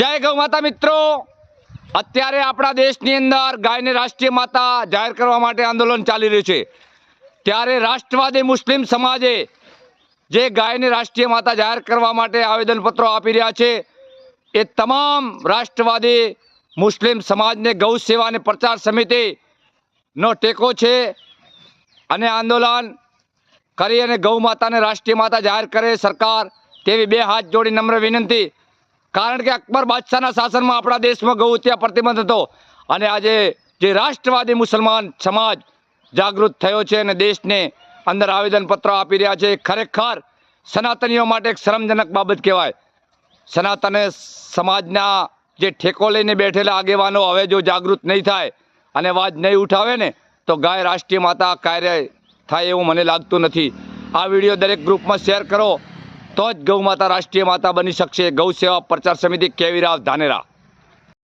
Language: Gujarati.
જય ગૌ માતા મિત્રો, અત્યારે આપણા દેશની અંદર ગાયને રાષ્ટ્રીય માતા જાહેર કરવા માટે આંદોલન ચાલી રહ્યું છે। ત્યારે રાષ્ટ્રવાદી મુસ્લિમ સમાજે જે ગાયને રાષ્ટ્રીય માતા જાહેર કરવા માટે આવેદનપત્રો આપી રહ્યા છે, એ તમામ રાષ્ટ્રવાદી મુસ્લિમ સમાજને ગૌ સેવા અને પ્રચાર સમિતિનો ટેકો છે અને આંદોલન કરી અને ગૌ માતાને રાષ્ટ્રીય માતા જાહેર કરે સરકાર, તેવી બે હાથ જોડી નમ્ર વિનંતી। કારણ કે અકબર બાદશાહના શાસનમાં આપણા દેશમાં ગૌ હત્યા પ્રતિબંધ હતો અને આજે જે રાષ્ટ્રવાદી મુસલમાન સમાજ જાગૃત થયો છે અને દેશને અંદર આવેદનપત્રો આપી રહ્યા છે, ખરેખર સનાતનીઓ માટે એક શરમજનક બાબત કહેવાય। સનાતન સમાજના જે ઠેકો લઈને બેઠેલા આગેવાનો હવે જો જાગૃત નહીં થાય અને અવાજ નહીં ઉઠાવે ને તો ગાય રાષ્ટ્રીય માતા કાર્ય થાય એવું મને લાગતું નથી। આ વિડીયો દરેક ગ્રુપમાં શેર કરો તો જ ગૌ માતા રાષ્ટ્રીય માતા બની શકશે। ગૌ સેવા પ્રચાર સમિતિ, કેવીરાવ, ધાનેરા।